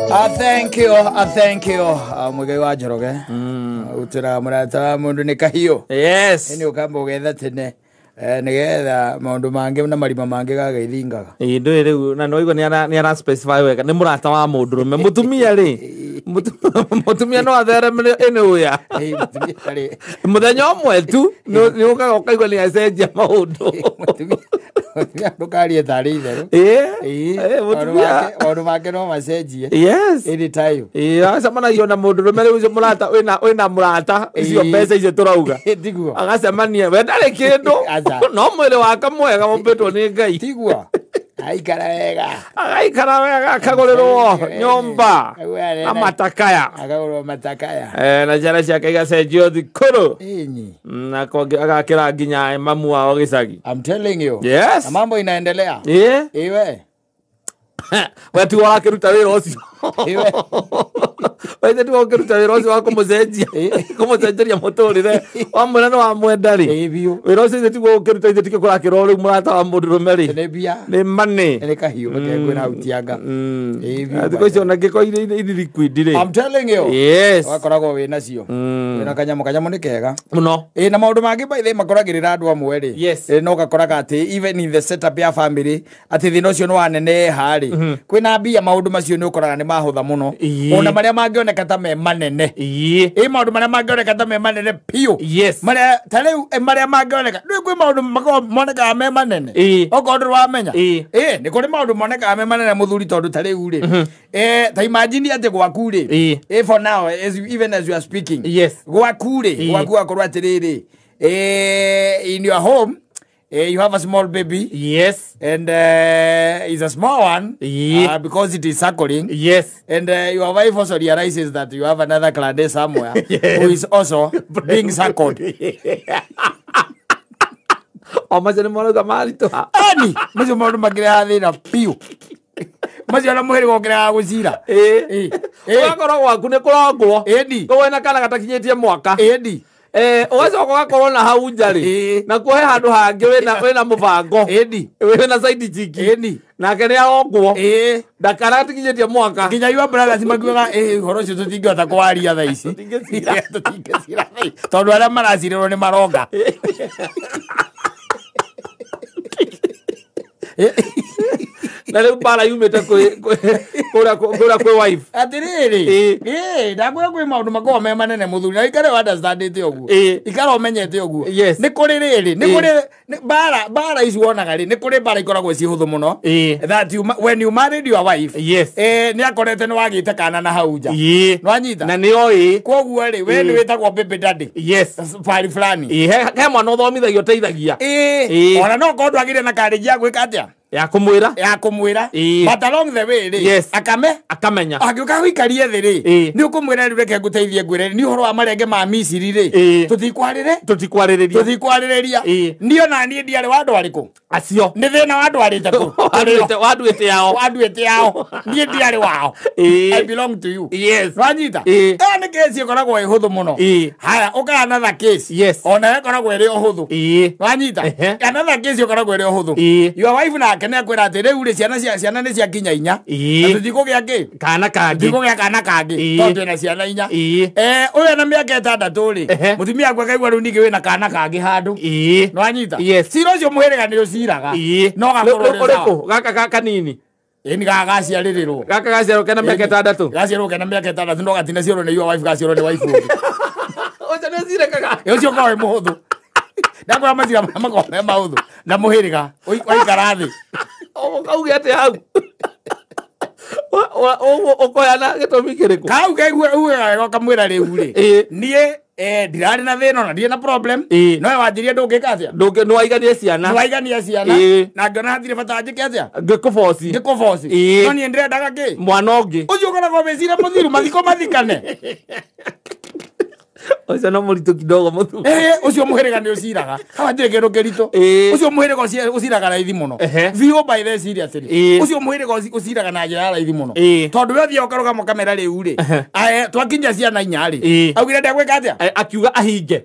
Thank you. Mugai wa Njoroge. Utira murata mundu ni kahio. Yes. Eni ukamba ugetha tene. Nigetha maundu mangi na marima mangi gagaithingaga. Ndo riu na no igo ni ara specify wega ni murata wa mundu rume mutumia ri mutumia no athere ene uya Mutumia ri muthenya umwe tu ni ukaga ukaigwa ni acenjia maundu mutumia ndukarie tari itheru. Mutumia maundu make no macenjie. Yes. Anytime. Acemanagia na mundu rume riu murata wina murata icio mbeca icio turauga Tiguo. agacemania we ndari kindu no mwiri wake mwega mumbitwo ni Ngai. Tiguo. Aikara wega. Agaikara wega akagurirwo nyomba na matakaya. Akagurwo matakaya. Na ciana ciake igacenjio thikuru. Enyi. Na agakira nginya mamu wao gicagi. I'm telling you. Yes. Na mambo inaendelea. Iwe. Wetu wakiruta wira ucio. Iwe. Wetu wakiruta wira ucio wa kumucenjeria muturire wa mwena no wa mwendari. Ebio. Wira ucio tigo ukiruta itike kurakira uri murata wa mundu rumeri. Nebia. Ni mane. Ni kahio kwena utianga. Ebio. Thiko icio na giko iri liquid ri. I'm telling you. Yes. Wakoragwo wina cio. Wina kanyamu ni kega. Muno. Na maundu mangi baithe makoragirira andu amwe ri. Yes. No gakoraga ati even in the setup ya family ati thino cio no wanene hari. Kwina mbia maundu macio ni ukoraga ni mahutha muno. Ona maria mangioneka ta me manene. Maundu maria mangioneka ta me manene piu. Yes. Maria tariu maria mangioneka ndu kwi maundu moneka me manene. Okondu wamenya. Ni kuri maundu moneka me manene muthuri tondu tariu ri. Ta imagine ati gwaku ri. For now even as you are speaking. Yes. Gwaku akorwo atiriri. In your home, you have a small baby. Yes. And it's a small one. Because it is suckling. Yes. And your wife also realizes that you have another clade somewhere. Yes. Who is also being suckled. Macio mwana kamari tu. Macio mwana magire thina piu. Macio na muheri gokira gucira. Wakoro waku ni kurongwo. Kowe na kana gatakinyitie mwaka. Owacho gakorwo na hau njari na kuhe handu hangi wina mubango wina side jiki nake ni arongwo ndakara tikinyitie mwaka nginya your brothers makiuga horo cio tutingihota kwaria thaa ici tutingicira tondu aria maracirĩrwo ni maronga na riu bara yumite kura kwi wife atiriri ndakwira kwi maundu makorwo me manene muthuri na ikare understandite uguo ikare umenyete uguo ni kuri riri ni kuri bara ici wonaga ri ni kuri bara ikoragwo ci huthu muno that when you married your wife ni akorete ni wagite kana na hau nja no anyita na ni oi koguo ri we ni witagwo baby daddy fari flani he mwana uthomithagio teithagia ona no kondu agire na kariji ya gwika atia ya kumwira but along the way ri akamenya agiuka gwikarie thi ri ni ukumwira ri reke nguteithie ngwire ni uhoro wa marenge ma Misiri ri tutikwaririria ni ona ni ndiare wa andu ariku acio ni thina wa andu arite ku waduite yao ni ndiare wao I belong to you wanyita ni kesi ikoragwo ihuthu muno haya uka another case ona ikoragwo iri uhuthu wanyita another case ikoragwo iri uhuthu your wife na kene kwira ati riu ri ciana ni cia kinya 4 tutikugia ki kana kangi tondu na ciana 4 uyu na miaka 6 ri mutumia akwa kaigwa riu ningi wina kana kangi handu no anyita cira ucio muhiriga ni uciraga no gakorwo gaka kanini ni gagaciarirwo gaka gaciarwo kena miaka 6 gaciarwo kena miaka 6 no gatina ciarwo ni your wife gaciarwo ni wife ungi oca ni cirekaga ucio kawe muhuthu ndakora macira makome mauthu na muhiriga waikara thi kauge ati hau ukoyana gitumi kiriku kau kaigua uwe kamwira riu ri nie ndirari na thina na ndie na problem no wanjirie ndungika atia no waiganie ciana na ngona hathire bata njike atia ngikuboci no nie ndirendaga ki mwana ungi ucio koragwo mecira muthiru mathiko mathikane Ocio no muritu kidogo muthu. Ucio muhirega ni uciraga. Hawa ndire kindu kirito. Ucio muhirega uciraga raithi muno. Vio by the seriously. Ucio muhirega uciraga na njira raithi muno. Tondu we thio karuga mo kamera riu ri. Twakinya ciana inya ri. Augire ndegwika atia? Akiuga ahinge.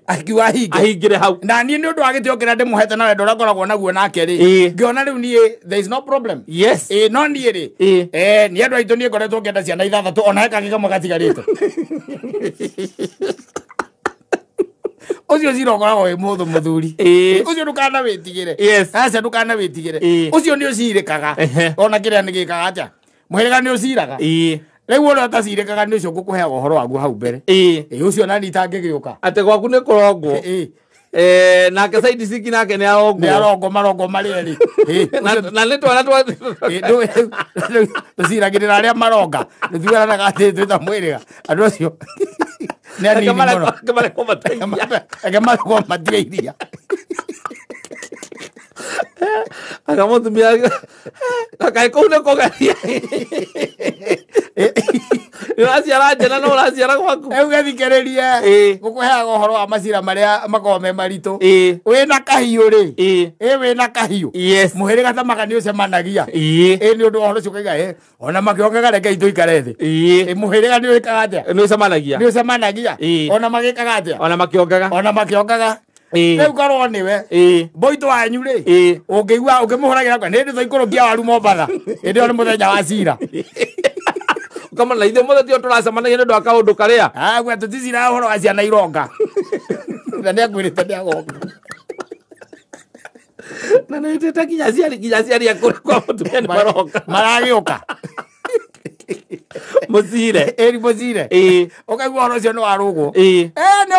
Ahingire hau. Na ni ndu agitio kira ndimuhete na wendo rakoragwo naguo nake ri. Ngiona riu ni there is no problem. Yes. No ni ri. Ni andu aitu ni ngoretwo ngenda ciana ithathatu ona heka kigamo gatigarite. Ucio ziro ngoragwo we muthu muthuri. Ucio ndukana witigire. Aca ndukana witigire. Ucio ni ucirikaga. Ona kiria ni gikaga atia. Muhirega ni uciraga. Riu ora tacirikaga ni ucio ngukuheaga uhoro waguo hau mbere. Ucio nani tangigiuka. Ate gwaku ni kurongwo. Nake saidi siki nake ni arongo. Ni arongo marongo mareri. Na letwa twa. Tuciragirira aria maronga. Nithuara gati twita mwiriga. Andu acio. Ni ani ni mono. Akamara kwa matiria. Akamutumia. Akaikuna kogaria. Uraciara njena no uraciara gwaku. Ugathikereria gukuheaga uhoro wa macira maria makoragwo me maritu. Wina kahiu ri. Wina kahiu. Muhiriga ta magani ucemanagia. Ni undu uhoro ucio kaiga ona makiongaga reke ituikare thi. Muhiriga ni wikaga atia? Ni ucemanagia. Ni ucemanagia. Ona magikaga atia? Ona makiongaga. Riu korwo niwe boito wanyu ri ungigua ungimuhuragira kwa ndi thaikurukia waru Mombatha ndi oni muthenya wa cira kama na ithe mothe tio turacemanagia ndu akaundu karia gwa tuticira horo wa ciana ironga na ndia kwirite ndia gonga na nitete kinya ciari akure kwa mutumia ni maronga maragiuka Muzire. Muzire. Ukaigua horo cio no warugo. Ni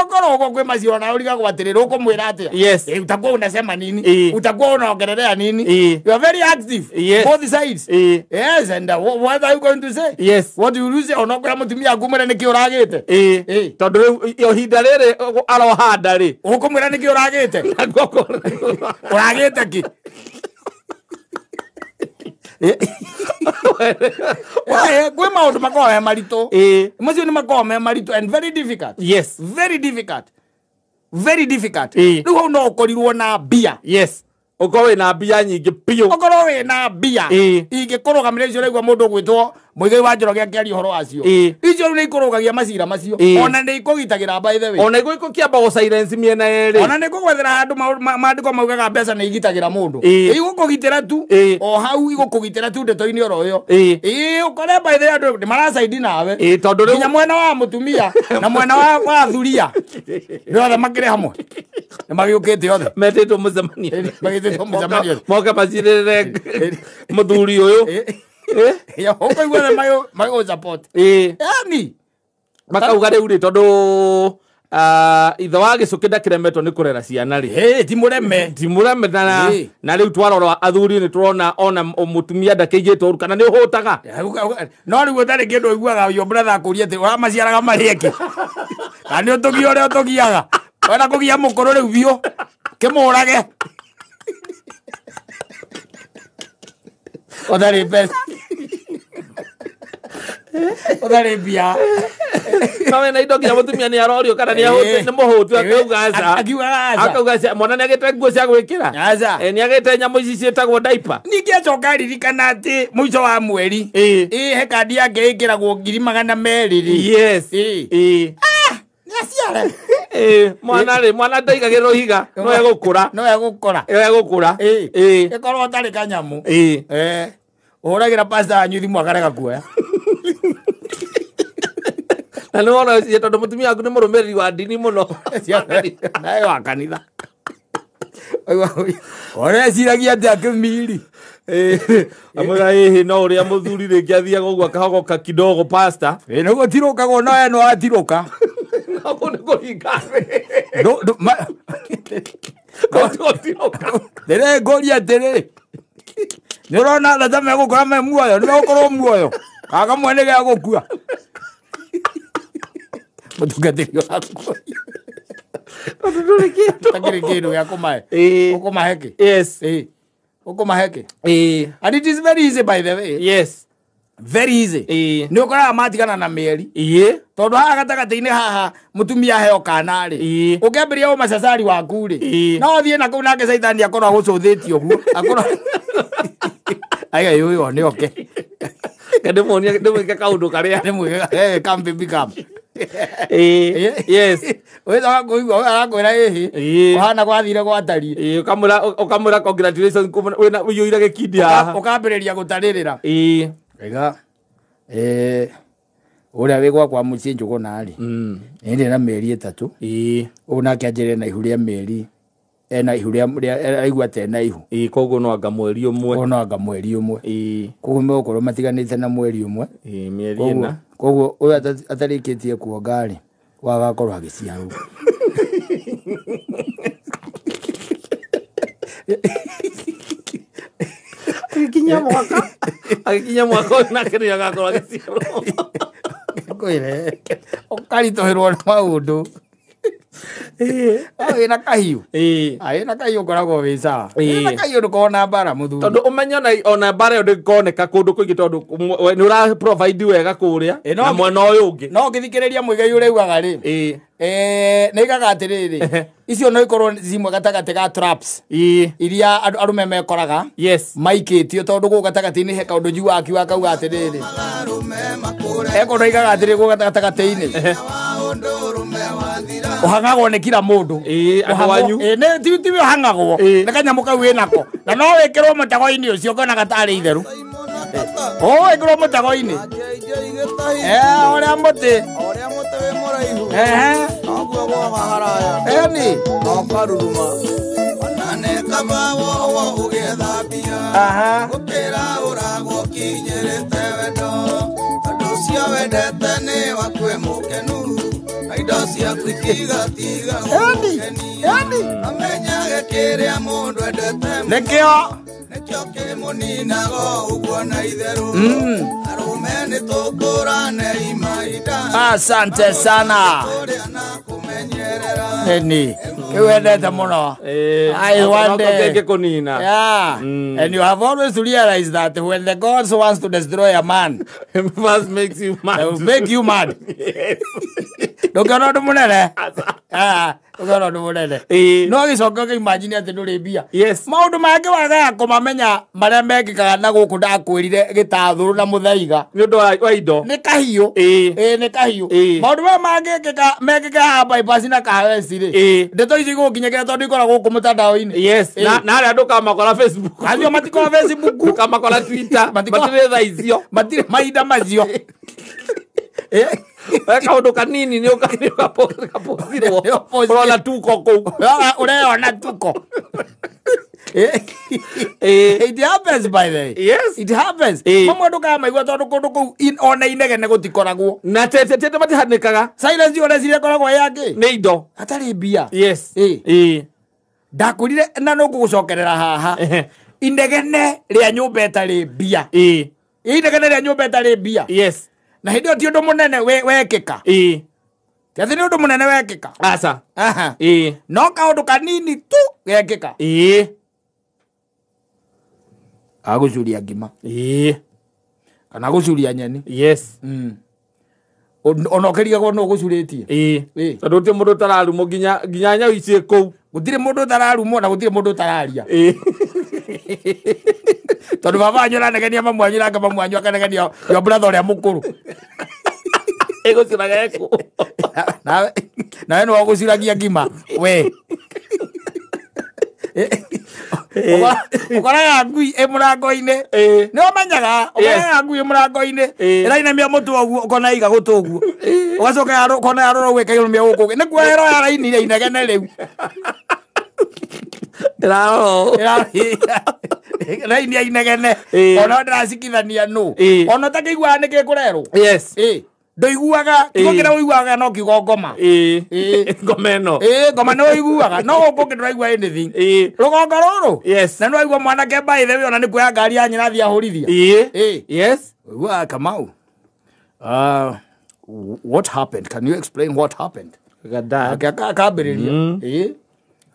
ukoragwo kwi macio na uriga gwatirira ukumwira atia? Yes. Utakuwa unasema nini? Utakuwa unaongelelea nini? You are very active. Both sides. Yes, and what are you going to say? Yes. What do you say? Onokuya mutumia akumwira niki uragite? Tondu yo hinda riri arohanda ri. Ukumwira niki uragite? Uragite ki? Kwe maundu makoragwo me maritu. Macio ni makoragwo me maritu and very difficult. Yes. Very difficult. Riu hau no ukorirwo na mbia. Yes. Ukorwo wina mbia nyingi piu. Ukorwo wina mbia. Ingikurugamira icio raigua mundu gwitwo muigai wa Njoroge akiaria uhoro wacio. Icio ni ikurugagia macira macio. Ona ni ikugitagira by the way. Ona igukiamba go silence miena eri. Ona ni kugwethera handu maandiko maugaga mbeca ni igitagira mundu. Igukugitira tu. O hau igukugitira tu ndeto-ini oro uyo. Ukore by the way andu ni maracaidi nawe. Tondu riu nya mwena wa mutumia na mwena wa thuria. Riothe makire hamwe. Ni magiukite othe. Metitwo mucemanio. Magititwo mucemanio. Moka macirire muthuri uyu. Ya ukaigua mayo support. Yani makauga riu ri tondu ithe wa gicuki ndakiremetwo ni kurera ciana ri. Ti mureme na riu twarora athuri ni turona ona mutumia ndakiigitwo ru kana ni uhutaga. No riu utari kindu iguaga yo brother akuria ti uramaciaraga marieki. Ani utugia uria utugiaga. Wena kugia mukuru riu biu. Kimurage. Odari pesa. Odari bia. Kawe na indo kia mutumia ni arorio kana ni ahote ni muhutu akauga aca. Akauga aca mwana ni agete nguo cia gwikira. Aca. Ni agete nyamo ici cietagwo diaper. Ningi acoka ririkana ati muico wa mweri. He kandi yake ikiragwo 200,000. Yes. Nasiare. Mwana ndaigagirwo higa no egukura. Ikorwo tari kanyamu. Uhuragira pasta anyu thimu akarega kuoya. Na no ona cie tondu mutumia waku ni murumiriri wa ndini muno. Nae wa kanitha. Ore ciragia ati akimiri. Amura no uria muthuri ringi athiaga uguo akahogoka kidogo pasta. No gutirukago no eno atiruka. Ako ni kuhinga. Dere goria dere. Nirona na tame gukora me muoyo ni gukoro muoyo. Kaga mwene ga gukua. Mutugatiri wako. Takiri kindu ya kumae. Ukumaheke. Yes. Ukumaheke. And it is very easy by the way. Yes. Very easy. Ni ukora matigana na mieri. tondu haha gatagati-ini haha mutumia heo kana ri ukiambiria o macacari waku ri no thie na kuu nake caitani akorwo agucuthitie uguo akorwo ai uyu ni oke Kademoni ndimwike kaundu karia ndimwike come baby come yes wetha kuigua arakwira hihi hana gwathire gwatari ukamura congratulations wena uyuira gikindi haha ukambiriria gutaririra ega uria wi gwakwa mucii njugu nari ndi na mieri 3 una kianjire na ihuria mieri ena ihuria aigua tena ihu koguo no anga mweri umwe koguo megũkorwo matiganĩte na mweri umwe mieri ĩna koguo ũyũ atarĩkĩtie kuonga rĩ wagakorwo agĩciarwo agĩkinya mwaka ũyũ nake nĩ agakorwo agĩciarwo kwĩre ũkaritũhĩrwo nĩ maũndũ na kahiu na kahiu koragwo wi sawa na kahiu ndukona bara muthuri tondu umenyo ona bara yo ndikoneka kundu kuingi tondu ni ura provide wega kuria na mwena uyu ungi no ngithikiriria muigai ureugaga ri ni igaga atiriri icio no ikorwo zimwe gatagati ga traps iria arume mekoraga maikitio tondu gu gatagati-ini he kaundu njigu akiuga kauga atiriri ekorwo igaga atiriri gu gatagati-ini uhangagwo ni kila mundu andu ne tibi uhangagwo ne kanyamu kau winako na no wikirwo mutago-ini ucio ngona gatari itheru wikirwo mutago-ini uria muti wi muraihu noguo gwoga haraya ni nokaruruma onane kabawo ugithambia gukira uragwo kinyirite wendo andu cia wendete ni wakwe mukenu indo ciaku itigatiga amenyage kiria mundu endete nikio kimuninago uguo na itheru arume ni tukurane imaida asante sana ni kiwendete muno I wonder and you have always realized that when the gods wants to destroy a man it must make you mad. They will make you mad. Ndũkĩona ũndũ mũnene ũkĩona ũndũ mũnene no gĩcoka ũkĩimagine atĩ ndũrĩ mbia maũndũ mangĩ wagaga kũmamenya marĩa mekĩkaga na gũkũ ndakwĩrire gĩtathũrũ na mũthaiga nĩ ũndũ wa indo nĩ kahiũ nĩ kahiũ maũndũ maya mekĩka haha bypass na kahaweci-rĩ ndeto ici igũkinyĩkĩra tondũ ikoragwo gũkũ mũtandao-inĩ na arĩa ndũkamakora Facebook acio matikora Facebook ndũkamakora Twitter matirĩ tha icio matirĩ mahinda macio kaundu kanini ni ukapozirwo urona tuko kou ureona tuko it happens by the way it happens mamwe ndukamaigua tondu kundu kou ona inegene gutikoragwo na tete matihanikaga silence yone ciria koragwo yake ni indo atari mbia ndakurire na no ngugucokerera haha inegene ria nyumba etari mbia inegene ria nyumba etari mbia na hindi o ti undu munene wekika tiathi ni undu munene wekika aca no kaundu kanini tu gekika agucuria ngima kana gucuria nyeni ona ukirigagwo no gucurĩtie tondu ti mundu tararumo nginya nyau ici kou gutire mundu tararumo na gutire mundu tararia tondu baba wanyu aranegenia mamu wanyu nake mamu wanyu akanegenia yo brother uria mukuru iguciraga eku nawe no guciragia ngima we ukoraga ngui murango-ini ni umenyaga ukoraga ngui murango-ini irainamia mutu oguo ukona iga gutu oguo ugacoka ukona yarora gwikairumia guku ni kuero ya raini ira inegene riu raini ya inegene ona ndiracikithania nu ona takiguaga nikikurerwo ndoiguaga kigokira uiguaga no kigongoma ngoma ino ngoma no uiguaga no uko ndiraigua anything rugongo ruru na no aigua mwanake by the way ona ni kuya ngari ya nyina thia hurithia uiguaga Kamau what happened? Can you explain what happened? Gada akambiriria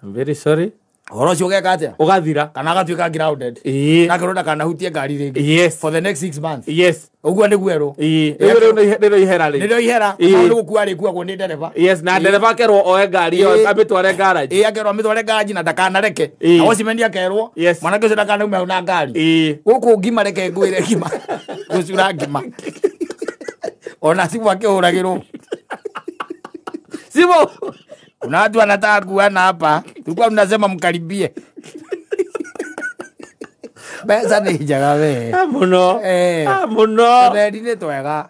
I'm very sorry. Horo cio geka atia ugathira kana agatuika grounded na karonda kana hutie ngari ringi yes for the next 6 months yes uguo ni guero ndio ihera ri ndio ihera no gukua ri kuagwo ni ndereba yes na ndereba kerwo oe ngari yo amitware garage akerwo amitware garage na ndakana reke na wosimendi akerwo mwana kese ndakana ume na ngari guku ngima reke ngwire ngima gucura ngima ona simu akihuragirwo simu kuna watu wanataka kuana hapa tulikuwa tunasema mkaribie besa ni jaga we muno muno thedine twega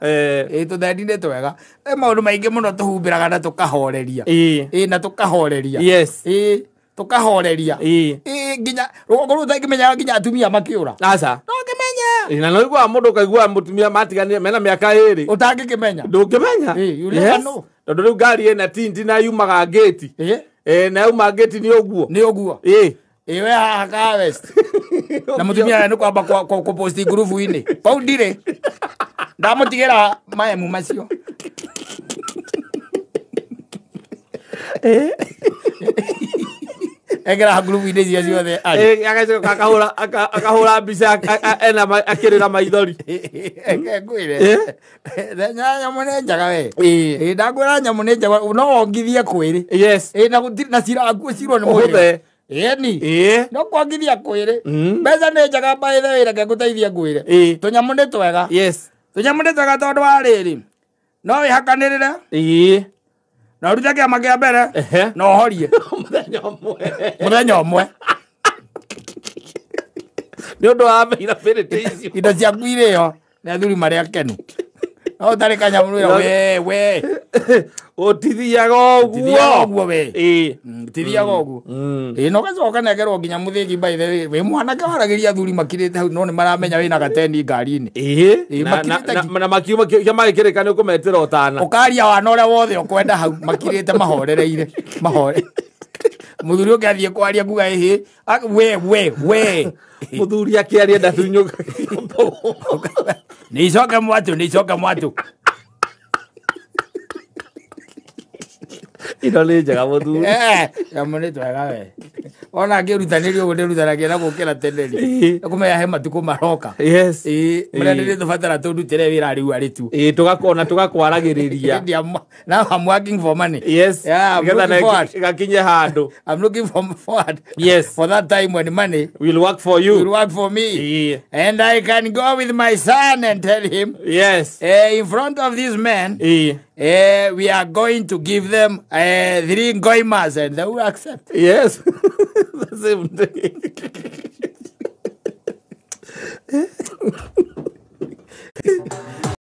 tuthedine twega maundu maingi muno tuhumbiraga na tukahoreria na tukahoreria yes tukahoreria nginya rugongo ru tangimenya nginya atumia makiura aca no kimenya ina no igwa mundu kaigua mutumia matigania mena miaka iri utangikimenya ndungimenya yes tondu riu ngari ena tindi na yumaga gate na yuma gate ni uguo we haka west na mutumia ni kwamba kwa posti group ini pau ndire ndamutigira maemu macio egera group ini cia ciothe ari akahura mbica ena akirira maithori ngwire nyamu nĩ njaga we ndakwĩra nyamu nĩ njaga no ongithie kwĩrĩ yes na gũtirĩ na cira akuo cirwo nĩ mwĩrĩ eni no kwongithia kwĩrĩ mbeca nĩ njaga by the way reke ngũteithie ngwĩre tũnyamu nĩ twega yes tũnyamu nĩ twega tondũ wa rĩrĩ no wĩhakanĩrĩre na urute kĩama kĩa mbere na ũhorie mũthenya ũmwe nĩ ũndũ wa availability icio indo ciaku irĩo nĩ athuri marĩa akenu no ũtarĩ kanyamu we ũtithiaga ũguo we tithiaga ũguo no gacoka negerwo nginya mũthĩgi by the way wĩ mwanake waragĩria athuri makirĩte hau no nĩ maramenya wĩna gateni ngari-inĩ na makiuma kia magĩkĩrĩka nĩ ũkũmetĩra ũtana ũkaria wana ũrĩa wothe ũkwenda hau makirĩte mahorereire mũthuri ũngĩathiĩ kwaria kuga we mũthuri akĩaria ndatunyũka nĩ icoke mwatũ ino nĩ njega mũthuri nyamu nĩ twega we ona ngĩrutanĩria ũguo ndĩrutanagia na gũkĩra teneri kũmenya he matukũ maroka marĩa nĩ tũbatara tũndutĩre wĩra rĩu arĩ tu tũgakona tũgakwaragĩrĩria now I'm working for money gakinye handũ I'm looking forward for that time when money will work for you, will work for me and I can go with my son and tell him in front of this man we are going to give them 3 ngoimas and they will accept. Yes. The same thing.